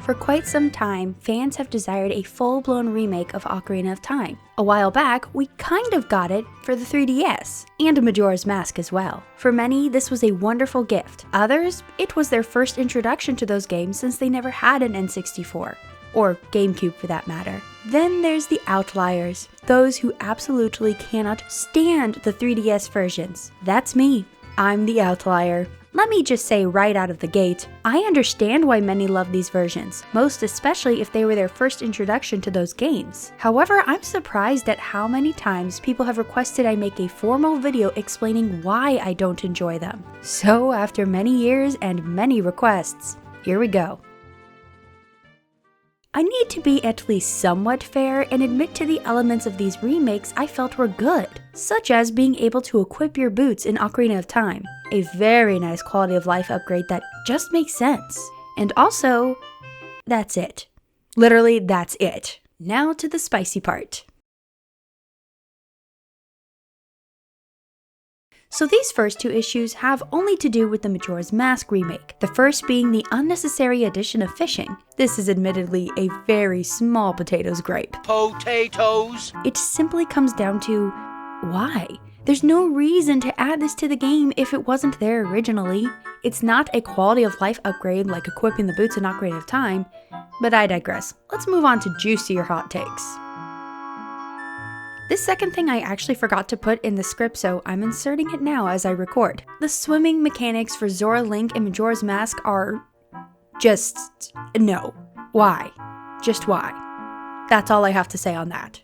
For quite some time, fans have desired a full-blown remake of Ocarina of Time. A while back, we kind of got it for the 3DS, and Majora's Mask as well. For many, this was a wonderful gift. Others, it was their first introduction to those games since they never had an N64. Or GameCube for that matter. Then there's the outliers, those who absolutely cannot stand the 3DS versions. That's me. I'm the outlier. Let me just say right out of the gate, I understand why many love these versions, most especially if they were their first introduction to those games. However, I'm surprised at how many times people have requested I make a formal video explaining why I don't enjoy them. So after many years and many requests, here we go. I need to be at least somewhat fair and admit to the elements of these remakes I felt were good, such as being able to equip your boots in Ocarina of Time, a very nice quality of life upgrade that just makes sense. And also, that's it. Literally, that's it. Now to the spicy part. So these first two issues have only to do with the Majora's Mask remake, the first being the unnecessary addition of fishing. This is admittedly a very small potatoes gripe. Potatoes! It simply comes down to, why? There's no reason to add this to the game if it wasn't there originally. It's not a quality of life upgrade like equipping the boots in Ocarina of Time, but I digress. Let's move on to juicier hot takes. This second thing I actually forgot to put in the script, so I'm inserting it now as I record. The swimming mechanics for Zora Link and Majora's Mask are just no. Why? Just why? That's all I have to say on that.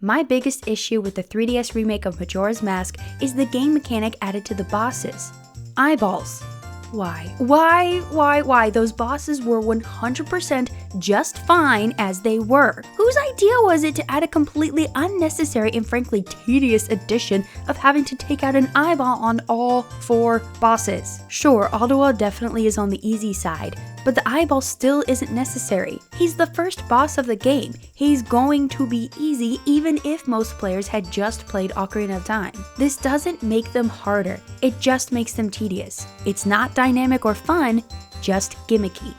My biggest issue with the 3DS remake of Majora's Mask is the game mechanic added to the bosses. Eyeballs. Why? Why? Those bosses were 100% just fine as they were. Whose idea was it to add a completely unnecessary and frankly tedious addition of having to take out an eyeball on all 4 bosses? Sure, Aldual definitely is on the easy side, but the eyeball still isn't necessary. He's the first boss of the game. He's going to be easy even if most players had just played Ocarina of Time. This doesn't make them harder, it just makes them tedious. It's not dynamic or fun, just gimmicky.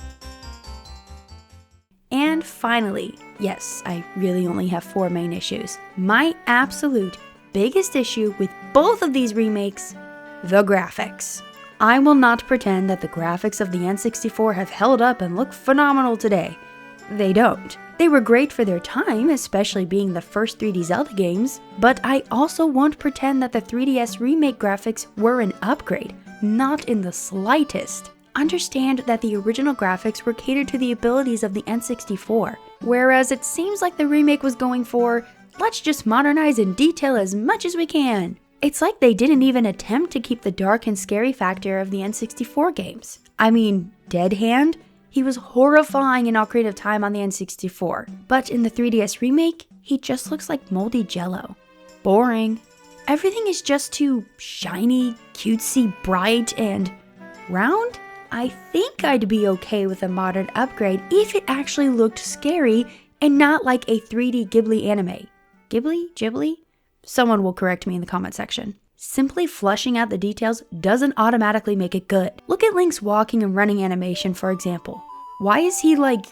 And finally, yes, I really only have 4 main issues. My absolute biggest issue with both of these remakes, the graphics. I will not pretend that the graphics of the N64 have held up and look phenomenal today. They don't. They were great for their time, especially being the first 3D Zelda games, but I also won't pretend that the 3DS remake graphics were an upgrade, not in the slightest. Understand that the original graphics were catered to the abilities of the N64, whereas it seems like the remake was going for, let's just modernize and detail as much as we can. It's like they didn't even attempt to keep the dark and scary factor of the N64 games. I mean, Dead Hand? He was horrifying in Ocarina of Time on the N64, but in the 3DS remake, he just looks like moldy jello. Boring. Everything is just too shiny, cutesy, bright, and round? I think I'd be okay with a modern upgrade if it actually looked scary and not like a 3D Ghibli anime. Ghibli? Someone will correct me in the comment section. Simply flushing out the details doesn't automatically make it good. Look at Link's walking and running animation, for example. Why is he, like,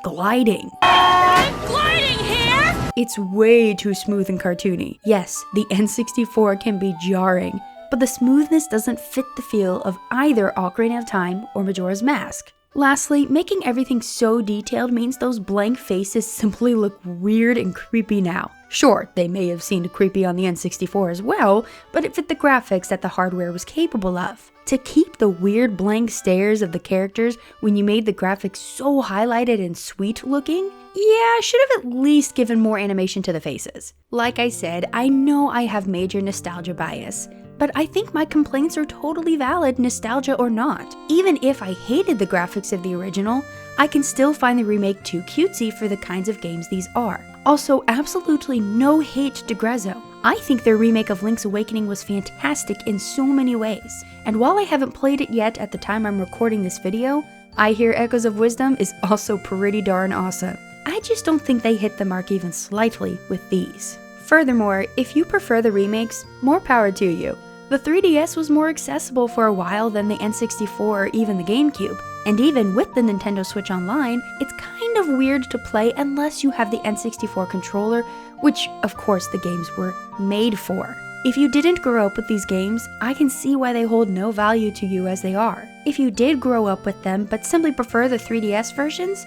gliding? I'm gliding here! It's way too smooth and cartoony. Yes, the N64 can be jarring, but the smoothness doesn't fit the feel of either Ocarina of Time or Majora's Mask. Lastly, making everything so detailed means those blank faces simply look weird and creepy now. Sure, they may have seemed creepy on the N64 as well, but it fit the graphics that the hardware was capable of. To keep the weird blank stares of the characters when you made the graphics so highlighted and sweet looking, yeah, I should have at least given more animation to the faces. Like I said, I know I have major nostalgia bias, but I think my complaints are totally valid, nostalgia or not. Even if I hated the graphics of the original, I can still find the remake too cutesy for the kinds of games these are. Also, absolutely no hate to Grezzo. I think their remake of Link's Awakening was fantastic in so many ways, and while I haven't played it yet at the time I'm recording this video, I Hear Echoes of Wisdom is also pretty darn awesome. I just don't think they hit the mark even slightly with these. Furthermore, if you prefer the remakes, more power to you. The 3DS was more accessible for a while than the N64 or even the GameCube, and even with the Nintendo Switch Online, it's kind of weird to play unless you have the N64 controller, which of course the games were made for. If you didn't grow up with these games, I can see why they hold no value to you as they are. If you did grow up with them but simply prefer the 3DS versions,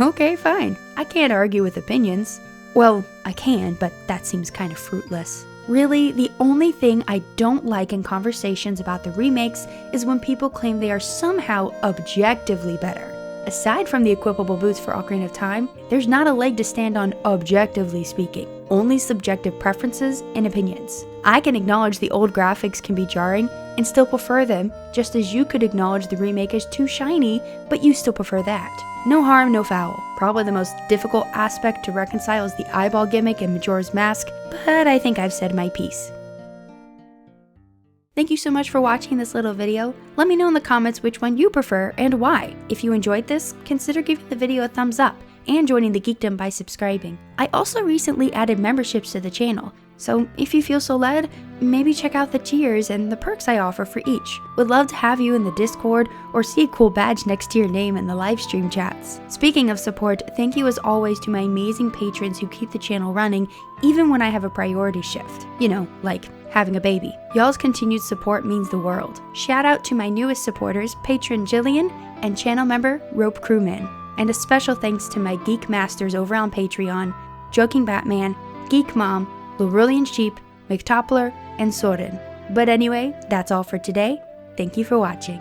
okay, fine. I can't argue with opinions. Well, I can, but that seems kind of fruitless. Really, the only thing I don't like in conversations about the remakes is when people claim they are somehow objectively better. Aside from the equipable boots for Ocarina of Time, there's not a leg to stand on objectively speaking, only subjective preferences and opinions. I can acknowledge the old graphics can be jarring and still prefer them, just as you could acknowledge the remake is too shiny, but you still prefer that. No harm, no foul. Probably the most difficult aspect to reconcile is the eyeball gimmick in Majora's Mask, but I think I've said my piece. Thank you so much for watching this little video. Let me know in the comments which one you prefer and why. If you enjoyed this, consider giving the video a thumbs up and joining the Geekdom by subscribing. I also recently added memberships to the channel, so if you feel so led, maybe check out the tiers and the perks I offer for each. Would love to have you in the Discord or see a cool badge next to your name in the livestream chats. Speaking of support, thank you as always to my amazing patrons who keep the channel running even when I have a priority shift. You know, like having a baby. Y'all's continued support means the world. Shout out to my newest supporters, patron Jillian and channel member Rope Crewman. And a special thanks to my geek masters over on Patreon, Joking Batman, Geek Mom, Lorulian Sheep, McToppler, and Soeren. But anyway, that's all for today. Thank you for watching.